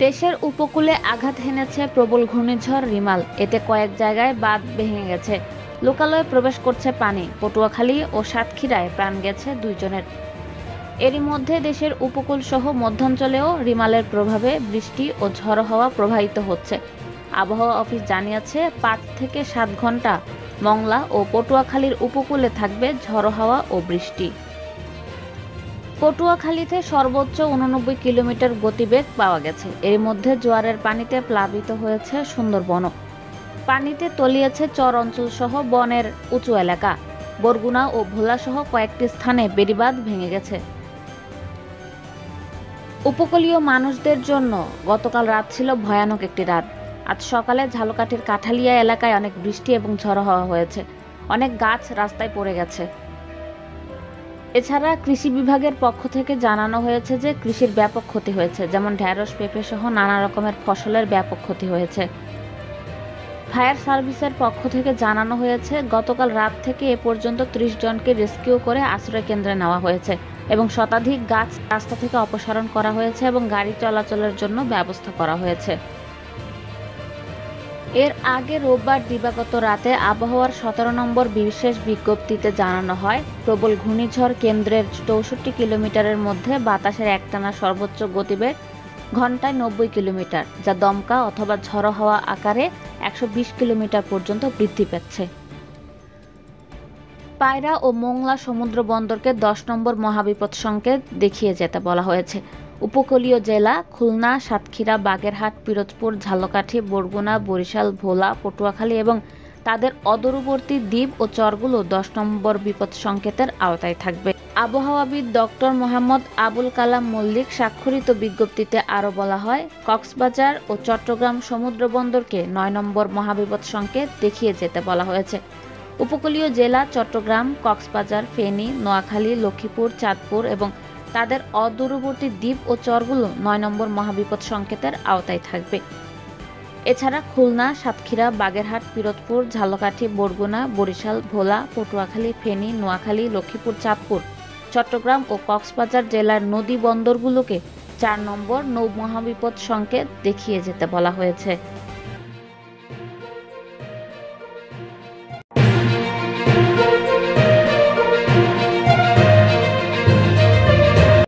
দেশের উপকূলে আঘাত হেনেছে প্রবল ঘূর্ণিঝড় রিমাল। এতে কয়েক জায়গায় বাঁধ ভেঙে গেছে, লোকালয়ে প্রবেশ করছে পানি। পটুয়াখালী ও সাতক্ষীরায় প্রাণ গেছে 2 জনের। এরই মধ্যে দেশের উপকূল সহ মধ্যাঞ্চলেও রিমালের প্রভাবে বৃষ্টি ও ঝড়ো হাওয়া প্রবাহিত হচ্ছে। আবহাওয়া অফিস জানিয়েছে 5 থেকে 7 ঘন্টা মংলা ও পটুয়াখালীর উপকূলে থাকবে ঝড়ো হাওয়া ও বৃষ্টি। পটুয়াখালীতে সর্বোচ্চ 89 কিলোমিটার গতিবেগ পাওয়া গেছে। এর মধ্যে জোয়ারের পানিতে প্লাবিত হয়েছে সুন্দরবনও। পানিতে তলিয়েছে চর অঞ্চল সহ বনের উঁচু এলাকা। বরগুনা ও ভোলা সহ কয়েকটি স্থানে বেড়িবাঁধ ভেঙে গেছে। উপকূলীয় মানুষদের জন্য গতকাল রাত ছিল ভয়ানক একটি রাত। আজ সকালে ঝালকাঠির কাঠালিয়া এলাকায় অনেক বৃষ্টি এবং ঝড়ো হাওয়া হয়েছে। অনেক গাছ রাস্তায় পড়ে গেছে। এছাড়া কৃষি বিভাগের পক্ষ থেকে জানানো হয়েছে যে কৃষির ব্যাপক ক্ষতি হয়েছে, যেমন ঢেঁড়স, পেঁপে সহ নানা রকমের ফসলের ব্যাপক ক্ষতি হয়েছে। ফায়ার সার্ভিসের পক্ষ থেকে জানানো হয়েছে গতকাল রাত থেকে এ পর্যন্ত 30 জনকে রেস্কিউ করে আশ্রয় কেন্দ্রে নেওয়া হয়েছে এবং শতাধিক গাছ রাস্তা থেকে অপসারণ করা হয়েছে এবং গাড়ি চলাচলের জন্য ব্যবস্থা করা হয়েছে। এর আগে রোববার দিবাগত রাতে আবহাওয়ার 17 নম্বর বিশেষ বিজ্ঞপ্তিতে জানানো হয়, প্রবল ঘূর্ণিঝড় কেন্দ্রের 64 কিলোমিটারের মধ্যে বাতাসের একটানা সর্বোচ্চ গতিবেগ ঘন্টায় 90 কিলোমিটার, যা দমকা অথবা ঝড়ো হাওয়া আকারে 120 কিলোমিটার পর্যন্ত বৃদ্ধি পাচ্ছে। পায়রা ও মোংলা সমুদ্র বন্দরকে 10 নম্বর মহাবিপদ সংকেত দেখিয়ে যেতে বলা হয়েছে। উপকূলীয় জেলা খুলনা, সাতক্ষীরা, বাগেরহাট, পিরোজপুর, ঝালকাঠি, বরগুনা, বরিশাল, ভোলা, পটুয়াখালী এবং তাদের অদূরবর্তী দ্বীপ ও চরগুলো 10 নম্বর বিপদ সংকেতের আওতায় থাকবে। আবহাওয়াবিদ ডক্টর মোহাম্মদ আবুল কালাম মল্লিক স্বাক্ষরিত বিজ্ঞপ্তিতে আরও বলা হয়, কক্সবাজার ও চট্টগ্রাম সমুদ্র বন্দরকে 9 নম্বর মহাবিপদ সংকেত দেখিয়ে যেতে বলা হয়েছে। উপকূলীয় জেলা চট্টগ্রাম, কক্সবাজার, ফেনী, নোয়াখালী, লক্ষ্মীপুর, চাঁদপুর এবং তাদের অদূরবর্তী দ্বীপ ও চরগুলো 9 নম্বর মহাবিপদ সংকেতের আওতায় থাকবে। এছাড়া খুলনা, সাতক্ষীরা, বাগেরহাট, পিরোজপুর, ঝালকাঠি, বরগুনা, বরিশাল, ভোলা, পটুয়াখালী, ফেনী, নোয়াখালী, লক্ষ্মীপুর, চাঁদপুর, চট্টগ্রাম ও কক্সবাজার জেলার নদী বন্দরগুলোকে 4 নম্বর নৌ মহাবিপদ সংকেত দেখিয়ে যেতে বলা হয়েছে।